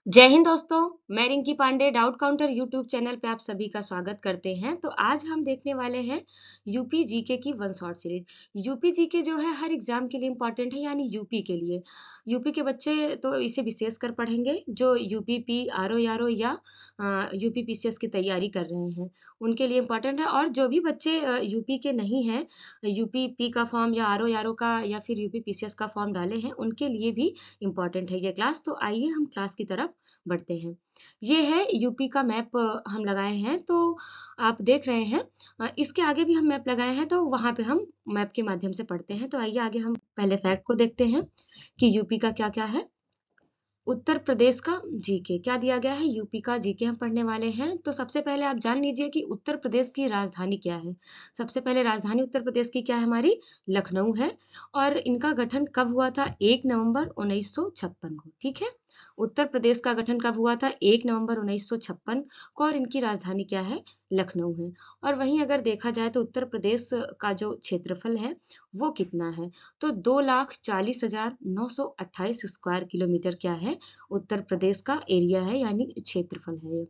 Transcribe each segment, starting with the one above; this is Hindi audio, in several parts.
जय हिंद दोस्तों। मैं Rinki Pandey doubt counter YouTube channel पे आप सभी का स्वागत करते हैं। तो आज हम देखने वाले हैं यूपी जीके की one shot series. UP GK जो है हर एग्जाम के लिए इम्पोर्टेंट है, यानी यूपी के लिए। यूपी के बच्चे तो इसे विशेष कर पढ़ेंगे जो यूपी पी आर ओ या यूपी पीसीएस की तैयारी कर रहे हैं, उनके लिए इम्पोर्टेंट है। और जो भी बच्चे यूपी के नहीं हैं, यूपी पी का फॉर्म या आर ओ का या फिर यूपी पीसीएस का फॉर्म डाले हैं, उनके लिए भी इम्पोर्टेंट है ये क्लास। तो आइए हम क्लास की तरफ बढ़ते हैं। ये है यूपी का मैप हम लगाए हैं, तो आप देख रहे हैं। इसके आगे भी हम मैप लगाए हैं, तो वहां पे हम मैप के माध्यम से पढ़ते हैं। तो आइए आगे हम पहले फैक्ट को देखते हैं कि यूपी का क्या क्या है। उत्तर प्रदेश का जीके क्या दिया गया है, यूपी का जीके हम पढ़ने वाले हैं। तो सबसे पहले आप जान लीजिए कि उत्तर प्रदेश की राजधानी क्या है। सबसे पहले राजधानी उत्तर प्रदेश की क्या है, हमारी लखनऊ है। और इनका गठन कब हुआ था, 1 नवंबर 1956 को। ठीक है, उत्तर प्रदेश का गठन कब हुआ था, 1 नवंबर 1956 को। और इनकी राजधानी क्या है, लखनऊ है। और वहीं अगर देखा जाए तो उत्तर प्रदेश का जो क्षेत्रफल है वो कितना है, तो 2,40,928 स्क्वायर किलोमीटर क्या है, उत्तर प्रदेश का एरिया है, यानी क्षेत्रफल है ये।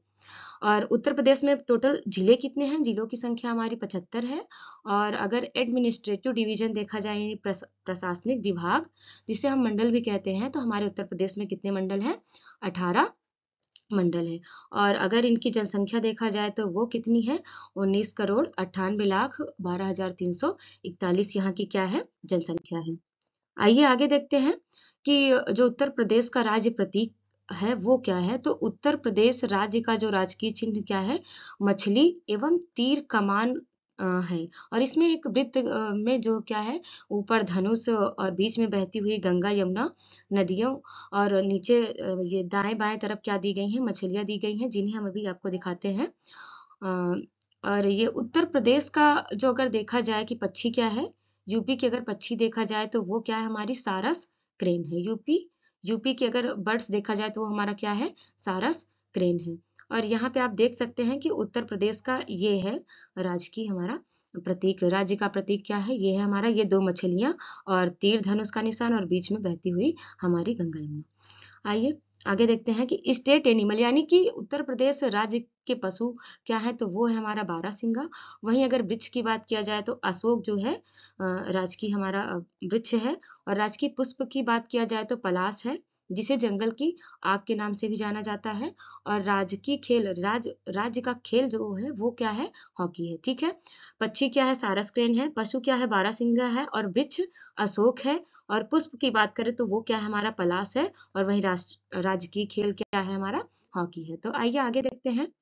और उत्तर प्रदेश में टोटल जिले कितने हैं, जिलों की संख्या हमारी 75 है। और अगर एडमिनिस्ट्रेटिव डिवीजन देखा जाए, यानी प्रशासनिक विभाग जिसे हम मंडल भी कहते हैं, तो हमारे उत्तर प्रदेश में कितने मंडल हैं, 18 मंडल है। और अगर इनकी जनसंख्या देखा जाए तो वो कितनी है, 19,98,12,341 यहाँ की क्या है, जनसंख्या है। आइए आगे देखते हैं कि जो उत्तर प्रदेश का राज्य प्रतीक है वो क्या है। तो उत्तर प्रदेश राज्य का जो राजकीय चिन्ह क्या है, मछली एवं तीर कमान है। और इसमें एक वृत्त में जो क्या है, ऊपर धनुष और बीच में बहती हुई गंगा यमुना नदियों, और नीचे ये दाएं बाएं तरफ क्या दी गई हैं, मछलियां दी गई हैं, जिन्हें हम अभी आपको दिखाते हैं। और ये उत्तर प्रदेश का जो अगर देखा जाए कि पक्षी क्या है, यूपी की अगर पक्षी देखा जाए तो वो क्या है, हमारी सारस क्रेन है। यूपी यूपी की अगर बर्ड्स देखा जाए तो वो हमारा क्या है, सारस क्रेन है। और यहाँ पे आप देख सकते हैं कि उत्तर प्रदेश का ये है राज्य की हमारा प्रतीक, राज्य का प्रतीक क्या है, ये है हमारा, ये दो मछलियां और तीर धनुष का निशान और बीच में बहती हुई हमारी गंगा यमुना। आइए आगे देखते हैं कि स्टेट एनिमल, यानी कि उत्तर प्रदेश राज्य के पशु क्या है, तो वो है हमारा बारहसिंगा। वहीं अगर वृक्ष की बात किया जाए तो अशोक जो है राजकीय हमारा वृक्ष है। और राजकीय पुष्प की बात किया जाए तो पलाश है, जिसे जंगल की आग के नाम से भी जाना जाता है। और राजकीय खेल, राज्य का खेल जो है वो क्या है, हॉकी है। ठीक है, पक्षी क्या है, सारस क्रेन है, पशु क्या है, बारहसिंगा है, और वृक्ष अशोक है। और पुष्प की बात करें तो वो क्या है, हमारा पलाश है। और वहीं राजकीय खेल क्या है, हमारा हॉकी है। तो आइए आगे देखते हैं।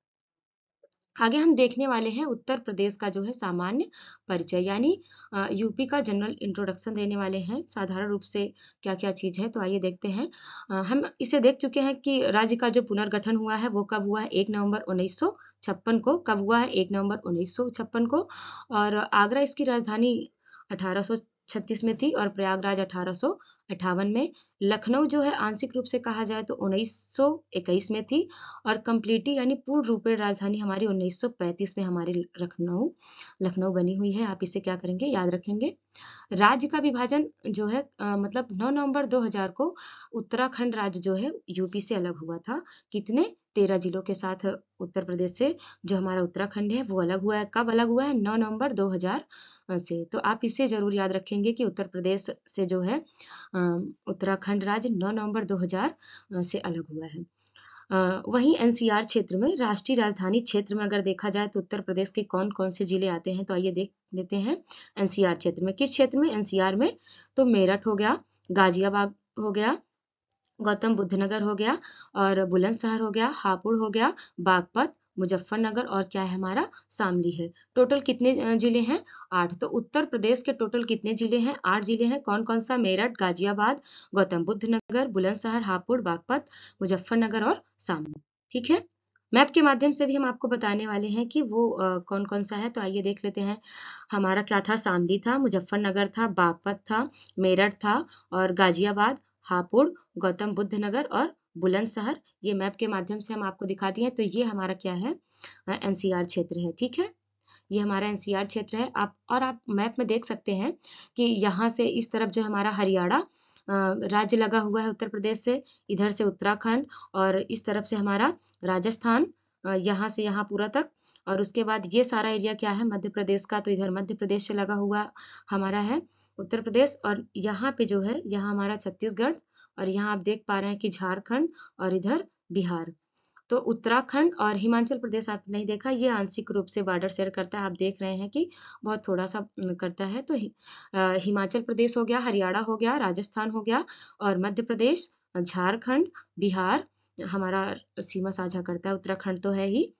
आगे हम देखने वाले हैं उत्तर प्रदेश का जो है सामान्य परिचय, यानी यूपी का जनरल इंट्रोडक्शन देने वाले हैं, साधारण रूप से क्या क्या चीज है। तो आइए देखते हैं। हम इसे देख चुके हैं कि राज्य का जो पुनर्गठन हुआ है वो कब हुआ है, 1 नवंबर 1956 को। कब हुआ है, 1 नवंबर 1956 को। और आगरा इसकी राजधानी 1836 में थी, और प्रयागराज 1858 में। लखनऊ जो है आंशिक रूप से कहा जाए तो 1921 में थी। और कंप्लीटली यानी पूर्ण रूपेण राजधानी हमारी 1935 में हमारी लखनऊ लखनऊ बनी हुई है। आप इसे क्या करेंगे, याद रखेंगे। राज्य का विभाजन जो है मतलब 9 नवंबर 2000 को उत्तराखंड राज्य जो है यूपी से अलग हुआ था। कितने, 13 जिलों के साथ उत्तर प्रदेश से जो हमारा उत्तराखंड है वो अलग हुआ है। कब अलग हुआ है, 9 नवंबर 2000 से। तो आप इसे जरूर याद रखेंगे कि उत्तर प्रदेश से जो है उत्तराखंड राज्य 9 नवंबर 2000 से अलग हुआ है। वहीं एनसीआर क्षेत्र में, राष्ट्रीय राजधानी क्षेत्र में अगर देखा जाए तो उत्तर प्रदेश के कौन कौन से जिले आते हैं, तो आइए देख लेते हैं। एनसीआर क्षेत्र में, किस क्षेत्र में, एनसीआर में, तो मेरठ हो गया, गाजियाबाद हो गया, गौतम बुद्ध नगर हो गया, और बुलंदशहर हो गया, हापुड़ हो गया, बागपत, मुजफ्फरनगर, और क्या है हमारा, शामली है। टोटल कितने जिले हैं, 8। तो उत्तर प्रदेश के टोटल कितने जिले हैं, 8 जिले हैं। कौन कौन सा, मेरठ, गाजियाबाद, गौतम बुद्ध नगर, बुलंदशहर, हापुड़, बागपत, मुजफ्फरनगर और शामली। ठीक है, मैप के माध्यम से भी हम आपको बताने वाले हैं कि वो कौन कौन सा है। तो आइए देख लेते हैं। हमारा क्या था, शामली था, मुजफ्फरनगर था, बागपत था, मेरठ था, और गाजियाबाद, हापुड़, गौतम बुद्ध नगर और बुलंदशहर। ये मैप के माध्यम से हम आपको दिखा दिए हैं। तो ये हमारा क्या है, एनसीआर क्षेत्र है। ठीक है, ये हमारा एनसीआर क्षेत्र है। आप मैप में देख सकते हैं कि यहाँ से इस तरफ जो हमारा हरियाणा राज्य लगा हुआ है उत्तर प्रदेश से, इधर से उत्तराखंड और इस तरफ से हमारा राजस्थान, यहाँ से यहाँ पूरा तक। और उसके बाद ये सारा एरिया क्या है मध्य प्रदेश का, तो इधर मध्य प्रदेश से लगा हुआ हमारा है उत्तर प्रदेश। और यहाँ पे जो है यहाँ हमारा छत्तीसगढ़, और यहाँ आप देख पा रहे हैं कि झारखंड और इधर बिहार। तो उत्तराखंड और हिमाचल प्रदेश आपने नहीं देखा, ये आंशिक रूप से बॉर्डर शेयर करता है। आप देख रहे हैं कि बहुत थोड़ा सा करता है। तो हिमाचल प्रदेश हो गया, हरियाणा हो गया, राजस्थान हो गया और मध्य प्रदेश, झारखंड, बिहार हमारा सीमा साझा करता है। उत्तराखंड तो है ही।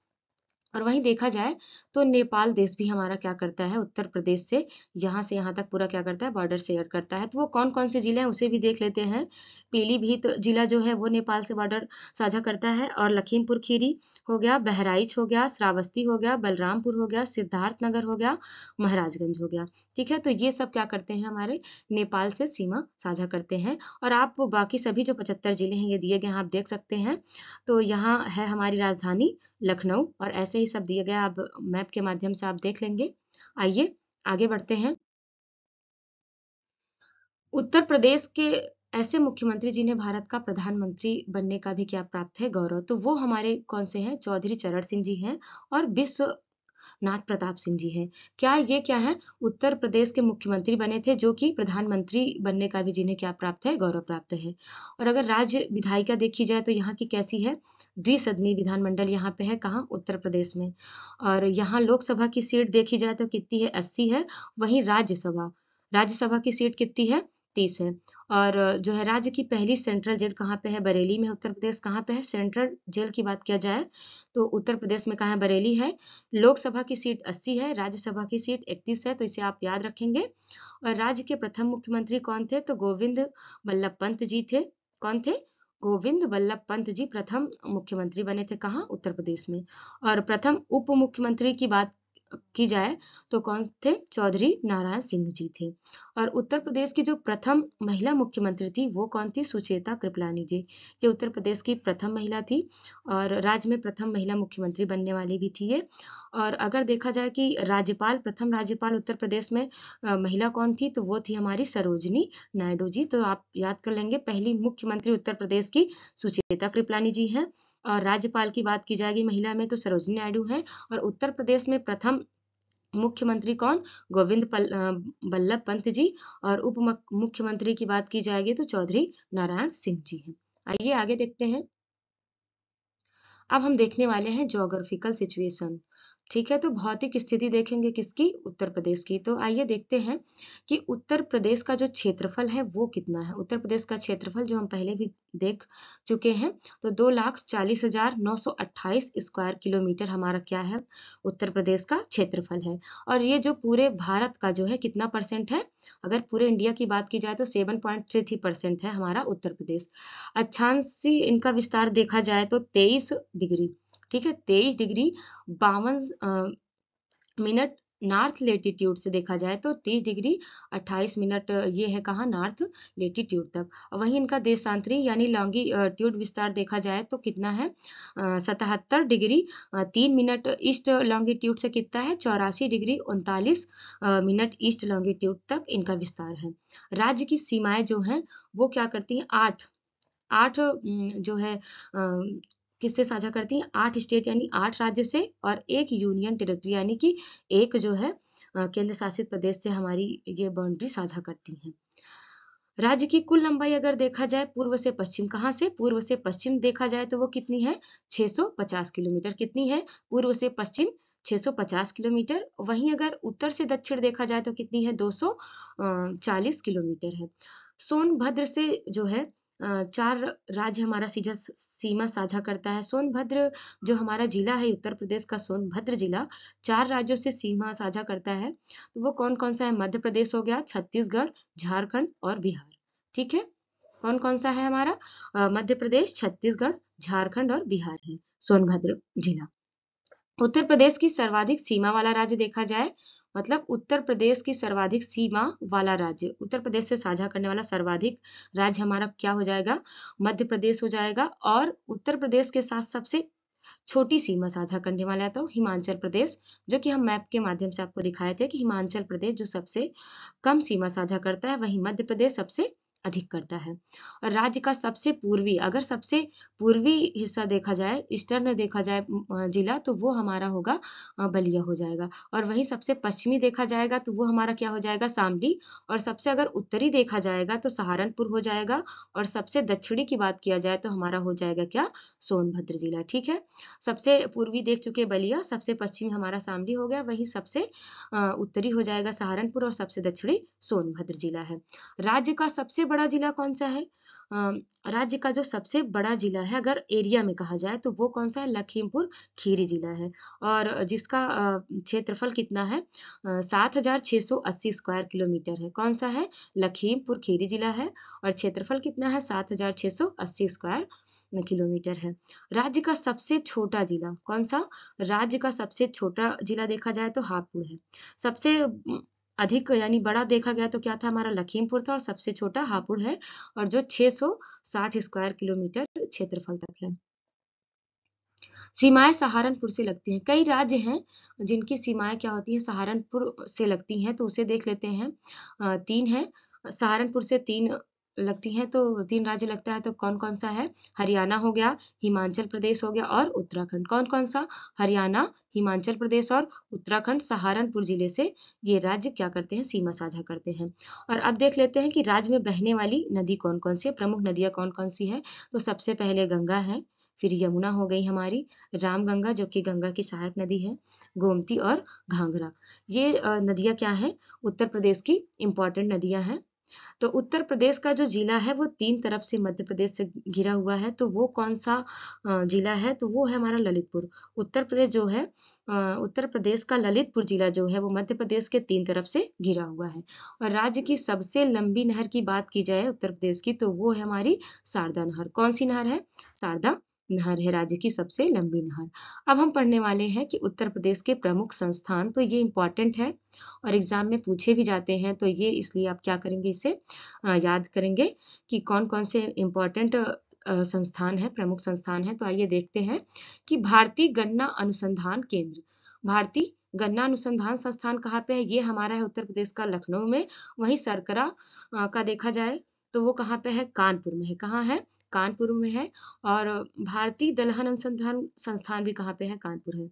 और वहीं देखा जाए तो नेपाल देश भी हमारा क्या करता है, उत्तर प्रदेश से यहाँ तक पूरा क्या करता है, बॉर्डर शेयर करता है। तो वो कौन कौन से जिले हैं उसे भी देख लेते हैं। पीलीभीत जिला जो है वो नेपाल से बॉर्डर साझा करता है। और लखीमपुर खीरी हो गया, बहराइच हो गया, श्रावस्ती हो गया, बलरामपुर हो गया, सिद्धार्थनगर हो गया, महाराजगंज हो गया। ठीक है, तो ये सब क्या करते हैं, हमारे नेपाल से सीमा साझा करते हैं। और आप बाकी सभी जो 75 जिले हैं ये दिए गए हैं, आप देख सकते हैं। तो यहाँ है हमारी राजधानी लखनऊ, और ऐसे ही सब दिए गए आप मैप के माध्यम से आप देख लेंगे। आइए आगे बढ़ते हैं। उत्तर प्रदेश के ऐसे मुख्यमंत्री जिन्हें भारत का प्रधानमंत्री बनने का भी क्या प्राप्त है, गौरव, तो वो हमारे कौन से हैं, चौधरी चरण सिंह जी हैं और विश्वनाथ प्रताप सिंह जी हैं। क्या है, उत्तर प्रदेश के मुख्यमंत्री बने थे जो कि प्रधानमंत्री बनने का भी जिन्हें क्या प्राप्त है, गौरव प्राप्त है। और अगर राज्य विधायिका देखी जाए तो यहाँ की कैसी है, द्विसदनीय विधानमंडल यहाँ पे है, कहाँ, उत्तर प्रदेश में। और यहाँ लोकसभा की सीट देखी जाए तो कितनी है, 80 है। वहीं राज्यसभा की सीट कितनी है, 30 है। और जो है राज्य की पहली सेंट्रल जेल कहाँ पे है, बरेली में। उत्तर प्रदेश कहाँ पे है, सेंट्रल जेल की बात किया जाए तो उत्तर प्रदेश में कहाँ है, बरेली है। लोकसभा की सीट 80 है, राज्यसभा की सीट 31 है, तो इसे आप याद रखेंगे। और राज्य के प्रथम मुख्यमंत्री कौन थे, तो गोविंद बल्लभ पंत जी थे। कौन थे, गोविंद बल्लभ पंत जी प्रथम मुख्यमंत्री बने थे, कहाँ, उत्तर प्रदेश में। और प्रथम उप मुख्यमंत्री की बात की जाए तो कौन थे, चौधरी नारायण सिंह जी थे। और उत्तर प्रदेश की जो प्रथम महिला मुख्यमंत्री थी वो कौन थी, सुचेता कृपलानी जी। ये उत्तर प्रदेश की प्रथम महिला थी और राज्य में प्रथम महिला मुख्यमंत्री बनने वाली भी थी ये। और अगर देखा जाए कि प्रथम राज्यपाल उत्तर प्रदेश में महिला कौन थी, तो वो थी हमारी सरोजनी नायडू जी। तो आप याद कर लेंगे, पहली मुख्यमंत्री उत्तर प्रदेश की सुचेता कृपलानी जी हैं। और राज्यपाल की बात की जाएगी महिला में तो सरोजनी नायडू हैं। और उत्तर प्रदेश में प्रथम मुख्यमंत्री कौन, बल्लभ पंत जी। और उप मुख्यमंत्री की बात की जाएगी तो चौधरी नारायण सिंह जी हैं। आइए आगे देखते हैं। अब हम देखने वाले हैं ज्योग्राफिकल सिचुएशन। ठीक है, तो भौतिक स्थिति देखेंगे किसकी, उत्तर प्रदेश की। तो आइए देखते हैं कि उत्तर प्रदेश का जो क्षेत्रफल है वो कितना है। उत्तर प्रदेश का क्षेत्रफल जो हम पहले भी देख चुके हैं, तो 2,40,928 स्क्वायर किलोमीटर हमारा क्या है, उत्तर प्रदेश का क्षेत्रफल है। और ये जो पूरे भारत का जो है कितना परसेंट है, अगर पूरे इंडिया की बात की जाए तो 7.33% है हमारा उत्तर प्रदेश। अक्षांशीय इनका विस्तार देखा जाए तो 23 डिग्री, ठीक है, 23 डिग्री 52 मिनट नॉर्थ लेटीट्यूड से देखा जाए तो 30 डिग्री 28 मिनट ये है कहाँ, नॉर्थ लेटीट्यूड तक। वहीं इनका देशांतरी यानी लॉन्गिट्यूड विस्तार देखा जाए तो कितना है, 77 डिग्री 3 मिनट ईस्ट लॉन्गिट्यूड से कितना है, 84 डिग्री 39 मिनट ईस्ट लॉन्गिट्यूड तक इनका विस्तार है। राज्य की सीमाएं जो हैं वो क्या करती हैं, आठ जो है किससे साझा करती हैं, 8 स्टेट यानी 8 राज्य से और एक यूनियन टेरिटरी यानी कि एक जो है केंद्र शासित प्रदेश से हमारी ये बाउंड्री साझा करती हैं। राज्य की कुल लंबाई अगर देखा जाए पूर्व से पश्चिम, कहाँ से, पूर्व से पश्चिम देखा जाए तो वो कितनी है, 650 किलोमीटर। कितनी है, पूर्व से पश्चिम 650 किलोमीटर। वहीं अगर उत्तर से दक्षिण देखा जाए तो कितनी है, 240 किलोमीटर है। सोनभद्र से जो है 4 राज्य हमारा सीधा सीमा साझा करता है। सोनभद्र जो हमारा जिला है उत्तर प्रदेश का, सोनभद्र जिला 4 राज्यों से सीमा साझा करता है। तो वो कौन कौन सा है, मध्य प्रदेश हो गया, छत्तीसगढ़, झारखंड और बिहार। ठीक है, कौन कौन सा है हमारा, मध्य प्रदेश, छत्तीसगढ़, झारखंड और बिहार है सोनभद्र जिला। उत्तर प्रदेश की सर्वाधिक सीमा वाला राज्य देखा जाए, मतलब उत्तर प्रदेश की सर्वाधिक सीमा वाला राज्य, उत्तर प्रदेश से साझा करने वाला सर्वाधिक राज्य हमारा क्या हो जाएगा, मध्य प्रदेश हो जाएगा। और उत्तर प्रदेश के साथ सबसे छोटी सीमा साझा करने वाला है तो हिमाचल प्रदेश, जो कि हम मैप के माध्यम से आपको दिखाए थे कि हिमाचल प्रदेश जो सबसे कम सीमा साझा करता है, वहीं मध्य प्रदेश सबसे अधिक करता है। और राज्य का सबसे पूर्वी, अगर सबसे पूर्वी हिस्सा देखा जाए, ईस्टर्न देखा जाए जिला, तो वो हमारा होगा बलिया हो जाएगा। और वहीं सबसे पश्चिमी देखा जाएगा तो वो हमारा क्या हो जाएगा, शामली। और सबसे अगर उत्तरी देखा जाएगा तो सहारनपुर हो जाएगा। और सबसे दक्षिणी की बात किया जाए तो हमारा हो जाएगा क्या, सोनभद्र जिला। ठीक है, सबसे पूर्वी देख चुके बलिया, सबसे पश्चिमी हमारा शामली हो गया, वहीं सबसे उत्तरी हो जाएगा सहारनपुर, और सबसे दक्षिणी सोनभद्र जिला है। राज्य का सबसे बड़ा जिला कौन सा है? राज्य का जो सबसे बड़ा जिला है अगर एरिया में कहा जाए तो वो कौन सा है, लखीमपुर खीरी जिला है। और जिसका क्षेत्रफल कितना है, 7,680 स्क्वायर किलोमीटर है। कौन सा है, लखीमपुर खीरी जिला है। और क्षेत्रफल कितना है, 7,680 स्क्वायर किलोमीटर है। राज्य का सबसे छोटा जिला कौन सा, राज्य का सबसे छोटा जिला देखा जाए तो हापुड़ है। सबसे अधिक यानी बड़ा देखा गया तो क्या था, हमारा लखीमपुर था, और सबसे छोटा हापुड़ है, और जो 660 स्क्वायर किलोमीटर क्षेत्रफल तक है। सीमाएं सहारनपुर से लगती हैं। कई राज्य हैं जिनकी सीमाएं क्या होती हैं, सहारनपुर से लगती हैं, तो उसे देख लेते हैं। 3 है, सहारनपुर से 3 लगती हैं, तो 3 राज्य लगता है, तो कौन कौन सा है, हरियाणा हो गया, हिमाचल प्रदेश हो गया, और उत्तराखंड। कौन कौन सा, हरियाणा, हिमाचल प्रदेश और उत्तराखंड सहारनपुर जिले से ये राज्य क्या करते हैं, सीमा साझा करते हैं। और अब देख लेते हैं कि राज्य में बहने वाली नदी कौन कौन सी है, प्रमुख नदियां कौन कौन सी है। तो सबसे पहले गंगा है, फिर यमुना हो गई हमारी, रामगंगा जो कि गंगा की सहायक नदी है, गोमती और घाघरा। ये नदियां क्या है, उत्तर प्रदेश की इंपॉर्टेंट नदियां हैं। तो उत्तर प्रदेश का जो जिला है वो 3 तरफ से मध्य प्रदेश से घिरा हुआ है, तो वो कौन सा जिला है, तो वो है हमारा ललितपुर। उत्तर प्रदेश जो है, उत्तर प्रदेश का ललितपुर जिला जो है वो मध्य प्रदेश के 3 तरफ से घिरा हुआ है। और राज्य की सबसे लंबी नहर की बात की जाए उत्तर प्रदेश की, तो वो है हमारी शारदा नहर। कौन सी नहर है, शारदा नहर है राज्य की सबसे लंबी नहर। अब हम पढ़ने वाले हैं कि उत्तर प्रदेश के प्रमुख संस्थान, तो ये इंपॉर्टेंट है और एग्जाम में पूछे भी जाते हैं, तो ये इसलिए आप क्या करेंगे, इसे याद करेंगे कि कौन कौन से इंपॉर्टेंट संस्थान है, प्रमुख संस्थान है। तो आइए देखते हैं कि भारतीय गन्ना अनुसंधान केंद्र, भारतीय गन्ना अनुसंधान संस्थान कहाँ पे है, ये हमारा है उत्तर प्रदेश का लखनऊ में। वहीं सरकरा का देखा जाए तो वो कहाँ पे है, कानपुर में है। कहाँ है, कानपुर में है। और भारतीय दलहन अनुसंधान संस्थान भी कहाँ पे है, कानपुर है।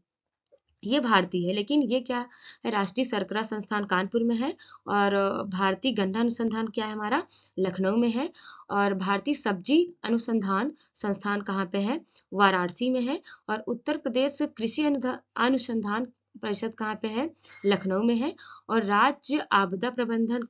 ये भारतीय है, लेकिन ये क्या है, राष्ट्रीय शर्करा संस्थान कानपुर में है। और भारतीय गन्ना अनुसंधान क्या है हमारा, लखनऊ में है। और भारतीय सब्जी अनुसंधान संस्थान कहाँ पे है, वाराणसी में है। और उत्तर प्रदेश कृषि अनुसंधान परिषद कहाँ पे है, लखनऊ में है। और राज्य आपदा प्रबंधन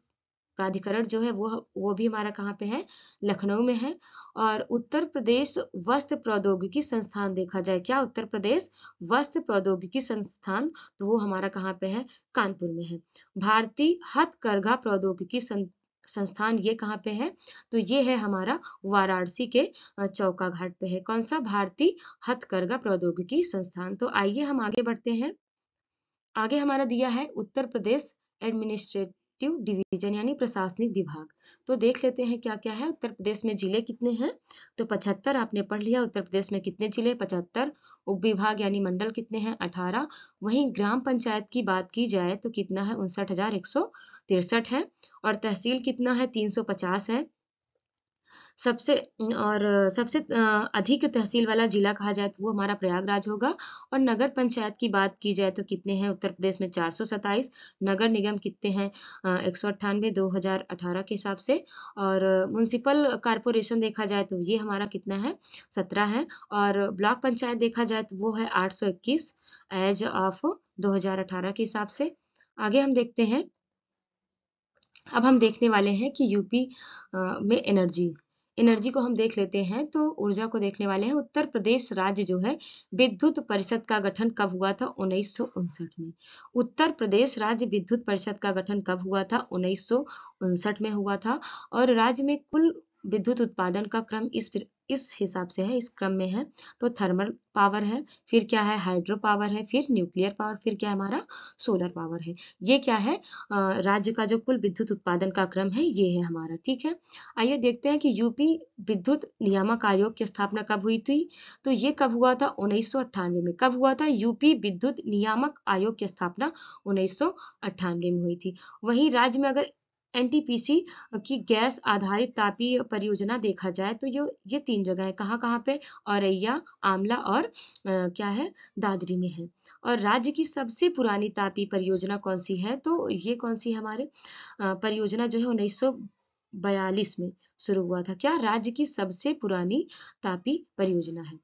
प्राधिकरण जो है वो भी हमारा कहाँ पे है, लखनऊ में है। और उत्तर प्रदेश वस्त्र प्रौद्योगिकी संस्थान देखा जाए, क्या उत्तर प्रदेश वस्त्र प्रौद्योगिकी संस्थान, तो वो हमारा कहाँ पे है, कानपुर में है। भारतीय हथकरघा प्रौद्योगिकी संस्थान ये कहाँ पे है, तो ये है हमारा वाराणसी के चौका घाट पे है। कौन सा, भारतीय हथकरघा प्रौद्योगिकी संस्थान। तो आइए हम आगे बढ़ते हैं। आगे हमारा दिया है उत्तर प्रदेश एडमिनिस्ट्रेटिव डिवीजन यानी प्रशासनिक विभाग। तो देख लेते हैं क्या क्या है। उत्तर प्रदेश में जिले कितने हैं, तो 75 आपने पढ़ लिया। उत्तर प्रदेश में कितने जिले, 75। उप विभाग यानी मंडल कितने हैं, 18। वहीं ग्राम पंचायत की बात की जाए तो कितना है, 59,163 है। और तहसील कितना है, 350 है। सबसे सबसे अधिक तहसील वाला जिला कहा जाए तो वो हमारा प्रयागराज होगा। और नगर पंचायत की बात की जाए तो कितने हैं उत्तर प्रदेश में, 427। नगर निगम कितने हैं, 198 2018 के हिसाब से। और म्युनिसिपल कारपोरेशन देखा जाए तो ये हमारा कितना है, 17 है। और ब्लॉक पंचायत देखा जाए तो वो है 821 एज ऑफ 2018 के हिसाब से। आगे हम देखते हैं। अब हम देखने वाले हैं कि यूपी में एनर्जी को हम देख लेते हैं। तो ऊर्जा को देखने वाले हैं। उत्तर प्रदेश राज्य जो है विद्युत परिषद का गठन कब हुआ था, 1959 में। उत्तर प्रदेश राज्य विद्युत परिषद का गठन कब हुआ था, 1959 में हुआ था। और राज्य में कुल विद्युत उत्पादन का क्रम इस हिसाब से है, इस क्रम में है। तो थर्मल पावर है, फिर क्या है, हाइड्रो पावर है, फिर न्यूक्लियर पावर, फिर क्या है हमारा, सोलर पावर है। ये क्या है, राज्य का जो कुल विद्युत उत्पादन का क्रम है ये है हमारा। ठीक है, आइए देखते हैं कि यूपी विद्युत नियामक आयोग की स्थापना कब हुई थी। तो ये कब हुआ था, 1998 में। कब हुआ था, यूपी विद्युत नियामक आयोग की स्थापना 1998 में हुई थी। वहीं राज्य में अगर एनटीपीसी की गैस आधारित तापीय परियोजना देखा जाए तो ये 3 जगह है। कहाँ कहाँ पे? औरैया, आमला और क्या है, दादरी में है। और राज्य की सबसे पुरानी तापीय परियोजना कौन सी है? तो ये कौन सी हमारे परियोजना जो है 1942 में शुरू हुआ था। क्या? राज्य की सबसे पुरानी तापी परियोजना है।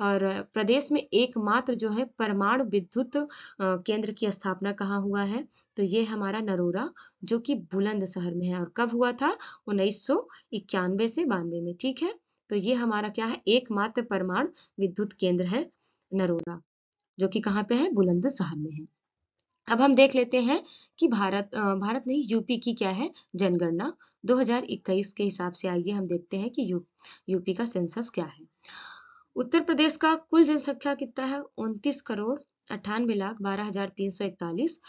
और प्रदेश में एकमात्र जो है परमाणु विद्युत केंद्र की स्थापना कहाँ हुआ है? तो ये हमारा नरोरा, जो कि बुलंदशहर में है। और कब हुआ था? 1991 से 92 में। ठीक है, तो ये हमारा क्या है? एकमात्र परमाणु विद्युत केंद्र है नरोरा, जो कि कहाँ पे है? बुलंदशहर में है। अब हम देख लेते हैं कि भारत नहीं, यूपी की क्या है जनगणना 2021 के हिसाब से। आइए हम देखते हैं कि यूपी का सेंसस क्या है। उत्तर प्रदेश का कुल जनसंख्या कितना है? 29,98,12,341,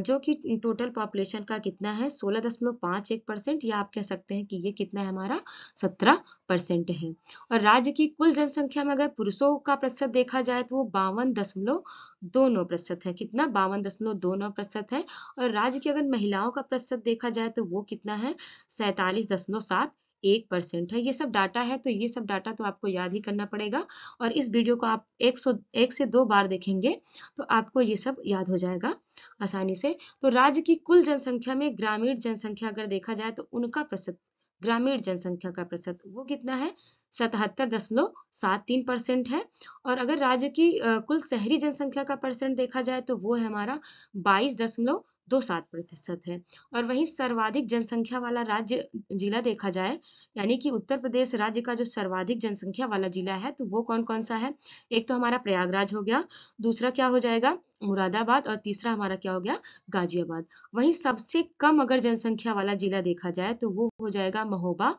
जो कि टोटल पॉपुलेशन का कितना है? 16.51%, या आप कह सकते हैं कि ये कितना है हमारा? 17% है। और राज्य की कुल जनसंख्या में अगर पुरुषों का प्रतिशत देखा जाए तो वो 52.29% है। कितना? 52.29% है। और राज्य की अगर महिलाओं का प्रतिशत देखा जाए तो वो कितना है? 47.71% है। ये सब डाटा है, तो ये सब डाटा तो आपको याद ही करना पड़ेगा। और इस वीडियो को आप 1 से 2 बार देखेंगे तो आपको ये सब याद हो जाएगा आसानी से। तो राज्य की कुल जनसंख्या में ग्रामीण जनसंख्या अगर देखा जाए तो उनका प्रतिशत, ग्रामीण जनसंख्या का प्रतिशत वो कितना है? 77.73% है। और अगर राज्य की कुल शहरी जनसंख्या का परसेंट देखा जाए तो वो है हमारा 22.27% है। और वहीं सर्वाधिक जनसंख्या वाला राज्य जिला देखा जाए, यानी कि उत्तर प्रदेश राज्य का जो सर्वाधिक जनसंख्या वाला जिला है तो वो कौन कौन सा है? एक तो हमारा प्रयागराज हो गया, दूसरा क्या हो जाएगा? मुरादाबाद, और तीसरा हमारा क्या हो गया? गाजियाबाद। वहीं सबसे कम अगर जनसंख्या वाला जिला देखा जाए तो वो हो जाएगा महोबा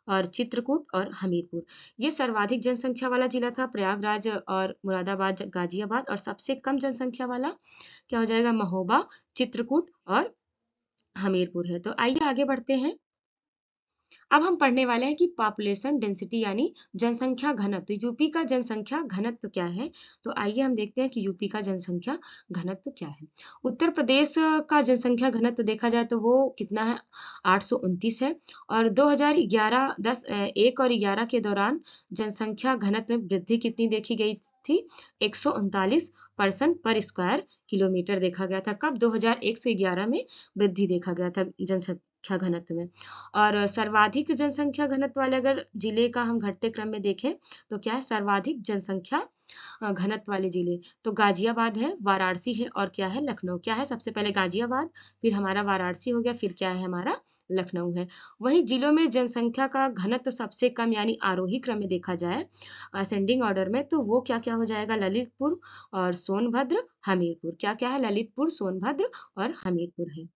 और चित्रकूट और हमीरपुर। ये सर्वाधिक जनसंख्या वाला जिला था प्रयागराज और मुरादाबाद, गाजियाबाद। और सबसे कम जनसंख्या वाला क्या हो जाएगा? महोबा, चित्रकूट और हमीरपुर है। तो आइए आगे बढ़ते हैं। अब हम पढ़ने वाले हैं कि पॉपुलेशन डेंसिटी यानी जनसंख्या घनत्व। यूपी का जनसंख्या घनत्व क्या है? तो आइए हम देखते हैं कि यूपी का जनसंख्या घनत्व क्या है। उत्तर प्रदेश का जनसंख्या घनत्व देखा जाए तो वो कितना है? 829 है। और 2011 1 और 11 के दौरान जनसंख्या घनत्व में वृद्धि कितनी देखी गई थी? 139% पर स्क्वायर किलोमीटर देखा गया था। कब? 2001 से 11 में वृद्धि देखा गया था जनसंख्या घनत्व में। और सर्वाधिक जनसंख्या घनत्व वाले अगर जिले का हम घटते क्रम में देखें तो क्या है? सर्वाधिक जनसंख्या घनत्व वाले जिले तो गाजियाबाद है, वाराणसी है और क्या है? लखनऊ। क्या है? सबसे पहले गाजियाबाद, फिर हमारा वाराणसी हो गया, फिर क्या है? हमारा लखनऊ है। वहीं जिलों में जनसंख्या का घनत्व सबसे कम यानी आरोही क्रम में देखा जाए, असेंडिंग ऑर्डर में, तो वो क्या क्या हो जाएगा? ललितपुर और सोनभद्र, हमीरपुर। क्या क्या है? ललितपुर, सोनभद्र और हमीरपुर है।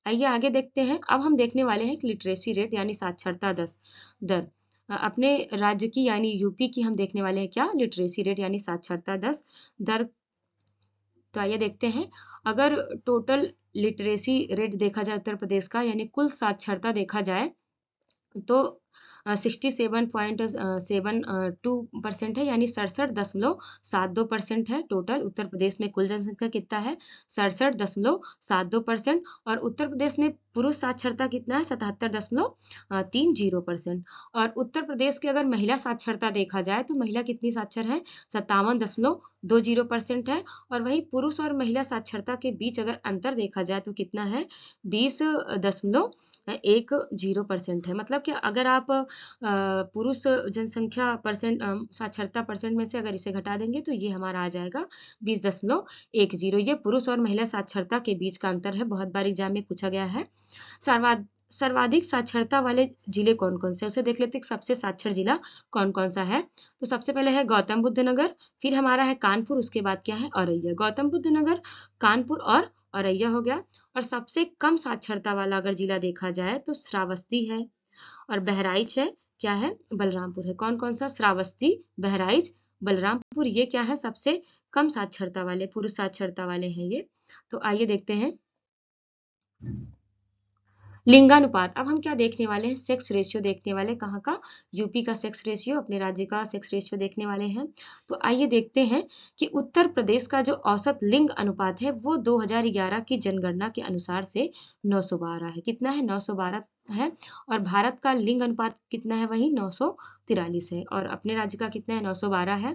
आइए आगे देखते हैं। अब हम देखने वाले हैं कि लिटरेसी रेट यानी साक्षरता दर अपने राज्य की यानी यूपी की हम देखने वाले हैं। क्या? लिटरेसी रेट यानी साक्षरता दर। तो आइए देखते हैं। अगर टोटल लिटरेसी रेट देखा जाए उत्तर प्रदेश का यानी कुल साक्षरता देखा जाए तो 67.72% है, यानी 67.72% है। टोटल उत्तर प्रदेश में कुल जनसंख्या कितना है? 67.72%। और उत्तर प्रदेश में पुरुष साक्षरता कितना है? 77.30%। और उत्तर प्रदेश की अगर महिला साक्षरता देखा जाए तो महिला कितनी साक्षर है? 57.20% है। और वही पुरुष और महिला साक्षरता के बीच अगर अंतर देखा जाए तो कितना है? 20.10% है। मतलब कि अगर आप पुरुष जनसंख्या परसेंट साक्षरता परसेंट में से अगर इसे घटा देंगे तो ये हमारा आ जाएगा 20.10। ये पुरुष और महिला साक्षरता के बीच का अंतर है, बहुत बार एग्जाम में पूछा गया है। सर्वाधिक साक्षरता वाले जिले कौन कौन से? उसे देख लेते हैं सबसे साक्षर जिला कौन कौन सा है। तो सबसे पहले है गौतम बुद्ध नगर, फिर हमारा है कानपुर, उसके बाद क्या है? औरैया। गौतम बुद्ध नगर, कानपुर और औरैया हो गया। और सबसे कम साक्षरता वाला अगर जिला देखा जाए तो श्रावस्ती है और बहराइच है। क्या है? बलरामपुर है। कौन कौन सा? श्रावस्ती, बहराइच, बलरामपुर। ये क्या है? सबसे कम साक्षरता वाले, पुरुष साक्षरता वाले हैं ये। तो आइए देखते हैं। लिंगानुपात, अब हम क्या देखने वाले हैं, सेक्स रेशियो देखने वाले, कहाँ का, यूपी का सेक्स रेशियो, अपने राज्य का सेक्स रेशियो देखने वाले हैं। तो आइए देखते हैं कि उत्तर प्रदेश का जो औसत लिंग अनुपात है वो 2011 की जनगणना के अनुसार से 912 है। कितना है, 912 है। और भारत का लिंग अनुपात कितना है, वही 943 है। और अपने राज्य का कितना है, 912 है।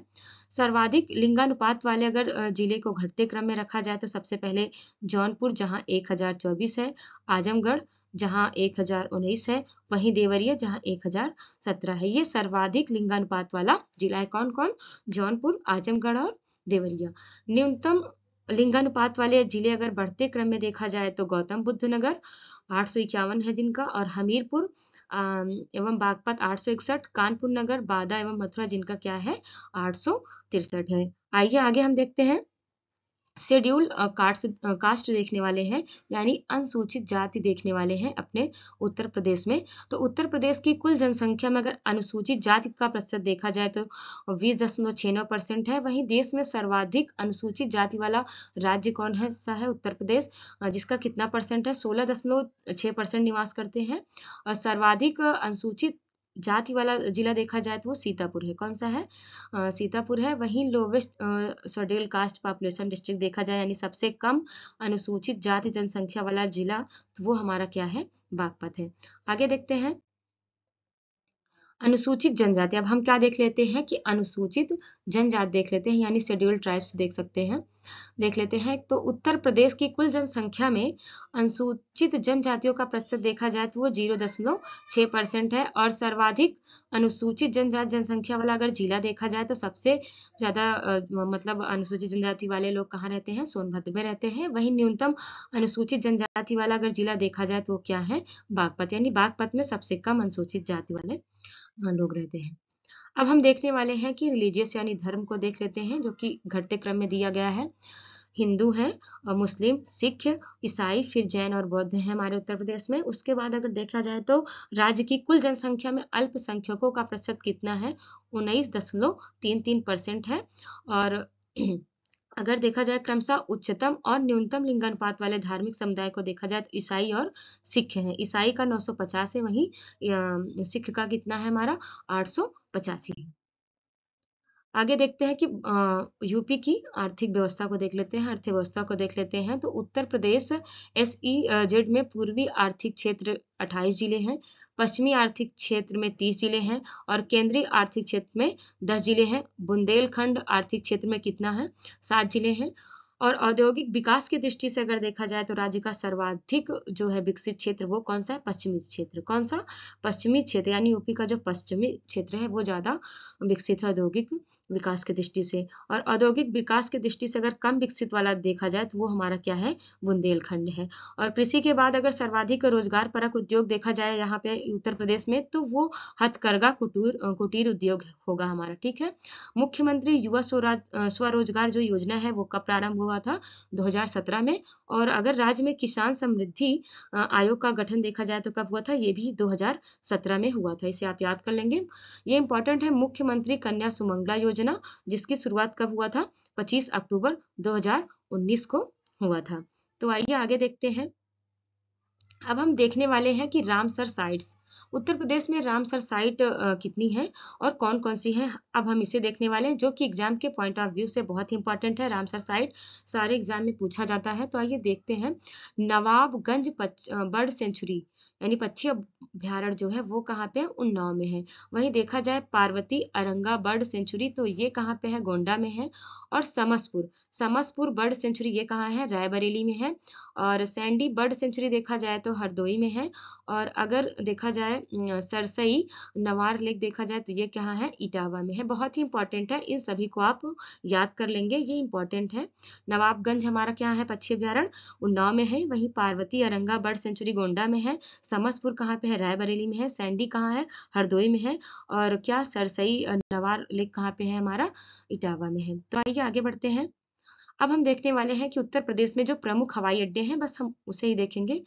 सर्वाधिक लिंगानुपात वाले अगर जिले को घटते क्रम में रखा जाए तो सबसे पहले जौनपुर जहां 1024 है, आजमगढ़ जहां 1019 है, वहीं देवरिया जहां 1017 है। ये सर्वाधिक लिंगानुपात वाला जिला है। कौन कौन, जौनपुर, आजमगढ़ और देवरिया। न्यूनतम लिंगानुपात वाले जिले अगर बढ़ते क्रम में देखा जाए तो गौतम बुद्ध नगर 851 है जिनका, और हमीरपुर एवं बागपत 861, कानपुर नगर, बादा एवं मथुरा जिनका क्या है, 863 है। आइए आगे हम देखते हैं, शेड्यूल कास्ट देखने वाले हैं, यानी अनुसूचित जाति देखने वाले हैं अपने उत्तर प्रदेश में। तो उत्तर प्रदेश की कुल जनसंख्या में अगर अनुसूचित जाति का प्रतिशत देखा जाए तो 20.69% है। वहीं देश में सर्वाधिक अनुसूचित जाति वाला राज्य कौन है, सा है उत्तर प्रदेश, जिसका कितना परसेंट है, 16.6% निवास करते हैं। और सर्वाधिक अनुसूचित जाति वाला जिला देखा जाए तो वो सीतापुर है। कौन सा है, सीतापुर है। वहीं lowest schedule caste population district देखा जाए, यानी सबसे कम अनुसूचित जाति जनसंख्या वाला जिला, तो वो हमारा क्या है, बागपत है। आगे देखते हैं अनुसूचित जनजाति। अब हम क्या देख लेते हैं कि अनुसूचित जनजाति देख लेते हैं, यानी शेड्यूल्ड ट्राइब्स देख लेते हैं। तो उत्तर प्रदेश की कुल जनसंख्या में अनुसूचित जनजातियों का प्रतिशत देखा जाए तो वो 0.6% है। और सर्वाधिक अनुसूचित जनजाति जनसंख्या वाला अगर जिला देखा जाए तो सबसे ज्यादा मतलब अनुसूचित जनजाति वाले लोग कहाँ रहते हैं, सोनभद्र में रहते हैं। वहीं न्यूनतम अनुसूचित जनजाति वाला अगर जिला देखा जाए तो वो क्या है, बागपत, यानी बागपत में सबसे कम अनुसूचित जाति वाले लोग रहते हैं। अब हम देखने वाले हैं कि रिलीजियस यानी धर्म को देख लेते हैं, जो कि घटते क्रम में दिया गया है। हिंदू है, मुस्लिम, सिख, ईसाई, फिर जैन और बौद्ध है हमारे उत्तर प्रदेश में। उसके बाद अगर देखा जाए तो राज्य की कुल जनसंख्या में अल्पसंख्यकों का प्रतिशत कितना है, 19.33% है। और अगर देखा जाए क्रमशः उच्चतम और न्यूनतम लिंगानुपात वाले धार्मिक समुदाय को देखा जाए तो ईसाई और सिख हैं। ईसाई का 950 है, वहीं सिख का कितना है हमारा, 885 है। आगे देखते हैं कि यूपी की आर्थिक व्यवस्था को देख लेते हैं, अर्थव्यवस्था को देख लेते हैं। तो उत्तर प्रदेश SEZ में पूर्वी आर्थिक क्षेत्र 28 जिले हैं, पश्चिमी आर्थिक क्षेत्र में 30 जिले हैं और केंद्रीय आर्थिक क्षेत्र में 10 जिले हैं। बुंदेलखंड आर्थिक क्षेत्र में कितना है, 7 जिले हैं। और औद्योगिक विकास की दृष्टि से अगर देखा जाए तो राज्य का सर्वाधिक जो है विकसित क्षेत्र वो कौन सा है, पश्चिमी क्षेत्र। कौन सा, पश्चिमी क्षेत्र, यानी यूपी का जो पश्चिमी क्षेत्र है वो ज्यादा विकसित है औद्योगिक विकास की दृष्टि से। और औद्योगिक विकास की दृष्टि से अगर कम विकसित वाला देखा जाए तो वो हमारा क्या है, बुंदेलखंड है। और कृषि के बाद अगर सर्वाधिक रोजगार परक उद्योग देखा जाए यहाँ पे उत्तर प्रदेश में तो वो हथकरघा कुटीर उद्योग होगा हमारा। ठीक है। मुख्यमंत्री युवा स्वरोजगार जो योजना है वो कब प्रारंभ हुआ था, 2017 में। और अगर राज्य में किसान समृद्धि आयोग का गठन देखा जाए तो कब हुआ था, ये भी 2017 में हुआ था। इसे आप याद कर लेंगे, ये इंपॉर्टेंट है। मुख्यमंत्री कन्या सुमंगला योजना, जिसकी शुरुआत कब हुआ था, 25 अक्टूबर 2019 को हुआ था। तो आइए आगे देखते हैं। अब हम देखने वाले हैं कि रामसर साइट्स, उत्तर प्रदेश में रामसर साइट कितनी है और कौन कौन सी है। अब हम इसे देखने वाले हैं, जो कि एग्जाम के पॉइंट ऑफ व्यू से बहुत ही इंपॉर्टेंट है। रामसर साइट सारे एग्जाम में पूछा जाता है। तो आइए देखते हैं। नवाबगंज बर्ड सेंचुरी यानी पक्षी अभ्यारण्य जो है वो कहाँ पे है, उन्नाव में है। वहीं देखा जाए पार्वती अरंगा बर्ड सेंचुरी, तो ये कहाँ पे है, गोंडा में है। और समसपुर बर्ड सेंचुरी ये कहाँ है, रायबरेली में है। और सैंडी बर्ड सेंचुरी देखा जाए तो हरदोई में है। और अगर देखा जाए सरसई नवार लेक देखा जाए तो ये कहाँ है, इटावा में है। बहुत ही इंपॉर्टेंट है, इन सभी को आप याद कर लेंगे, ये इंपॉर्टेंट है। नवाबगंज हमारा क्या है, पक्षी अभ्यारण्य, उन्नाव में है। वहीं पार्वती अरंगा बर्ड सेंचुरी गोंडा में है। समसपुर कहाँ पे है, रायबरेली में है। सैंडी कहाँ है, हरदोई में है। और क्या सरसई नवार लेक कहाँ पे है हमारा, इटावा में है। तो आइए आगे बढ़ते हैं। अब हम देखने वाले हैं कि उत्तर प्रदेश में जो प्रमुख हवाई अड्डे हैं, बस हम उसे ही देखेंगे।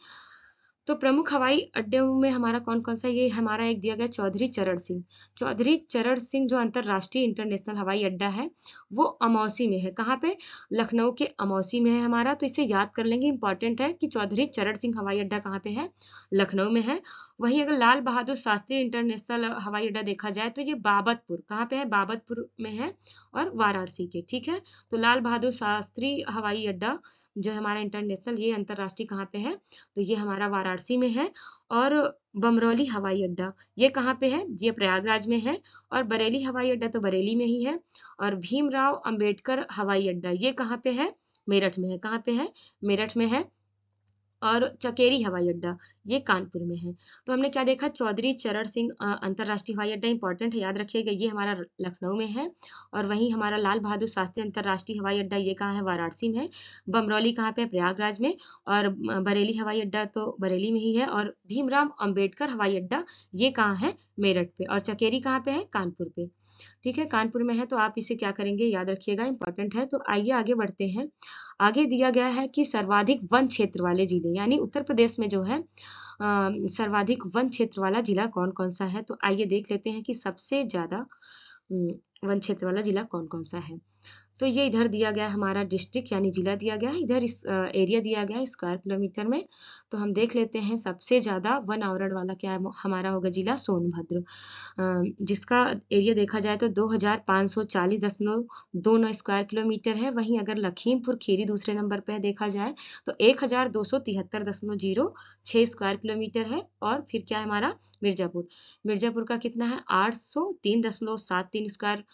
तो प्रमुख हवाई अड्डों में हमारा कौन कौन सा, ये हमारा एक दिया गया चौधरी चरण सिंह। चौधरी चरण सिंह जो अंतरराष्ट्रीय इंटरनेशनल हवाई अड्डा है वो अमौसी में है। कहाँ पे? लखनऊ के अमौसी में है हमारा। तो इसे याद कर लेंगे, इंपॉर्टेंट है कि चौधरी चरण सिंह हवाई अड्डा कहाँ पे है? लखनऊ में है। वहीं अगर लाल बहादुर शास्त्री इंटरनेशनल हवाई अड्डा देखा जाए तो ये बाबतपुर, कहाँ पे है? बाबतपुर में है और वाराणसी के, ठीक है। तो लाल बहादुर शास्त्री हवाई अड्डा जो है हमारा इंटरनेशनल, ये अंतरराष्ट्रीय कहाँ पे है? तो ये हमारा वाराणसी में है। और बमरौली हवाई अड्डा ये कहाँ पे है? ये प्रयागराज में है। और बरेली हवाई अड्डा तो बरेली में ही है। और भीमराव अंबेडकर हवाई अड्डा ये कहाँ पे है? मेरठ में है। कहाँ पे है? मेरठ में है। और चकेरी हवाई अड्डा ये कानपुर में है। तो हमने क्या देखा? चौधरी चरण सिंह अंतरराष्ट्रीय हवाई अड्डा इंपॉर्टेंट है, याद रखिएगा, ये हमारा लखनऊ में है। और वहीं हमारा लाल बहादुर शास्त्री अंतरराष्ट्रीय हवाई अड्डा ये कहाँ है? वाराणसी में है। बमरौली कहाँ पे है? प्रयागराज में। और बरेली हवाई अड्डा तो बरेली में ही है। और भीमराव अंबेडकर हवाई अड्डा ये कहाँ है? मेरठ पे। और चकेरी कहाँ पे है? कानपुर पे। ठीक है, कानपुर में है। तो आप इसे क्या करेंगे? याद रखिएगा, इंपॉर्टेंट है। तो आइए आगे बढ़ते हैं। आगे दिया गया है कि सर्वाधिक वन क्षेत्र वाले जिले, यानी उत्तर प्रदेश में जो है सर्वाधिक वन क्षेत्र वाला जिला कौन कौन सा है। तो आइए देख लेते हैं कि सबसे ज्यादा वन क्षेत्र वाला जिला कौन कौन सा है। तो ये इधर दिया गया हमारा डिस्ट्रिक्ट यानी जिला दिया गया है, इधर इस एरिया दिया गया है स्क्वायर किलोमीटर में। तो हम देख लेते हैं सबसे ज्यादा वन आवरण वाला क्या है, हमारा होगा जिला सोनभद्र, जिसका एरिया देखा जाए तो 2540.29 स्क्वायर किलोमीटर है। वहीं अगर लखीमपुर खीरी दूसरे नंबर पर देखा जाए तो 1273.06 स्क्वायर किलोमीटर है। और फिर क्या है हमारा? मिर्जापुर, मिर्जापुर का कितना है? 803.73 स्क्वायर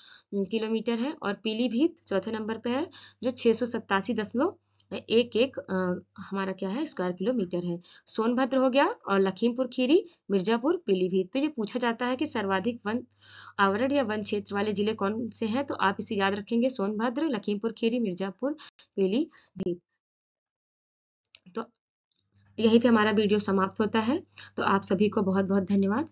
किलोमीटर है। और पीलीभीत चौथे नंबर पे है जो 687.11 हमारा क्या है? स्क्वायर किलोमीटर है। सोनभद्र हो गया और लखीमपुर खीरी, मिर्जापुर, पीलीभीत। तो ये पूछा जाता है कि सर्वाधिक वन आवरण या वन क्षेत्र वाले जिले कौन से हैं, तो आप इसे याद रखेंगे, सोनभद्र, लखीमपुर खीरी, मिर्जापुर, पीलीभीत। तो यहीं पे हमारा वीडियो समाप्त होता है। तो आप सभी को बहुत बहुत धन्यवाद।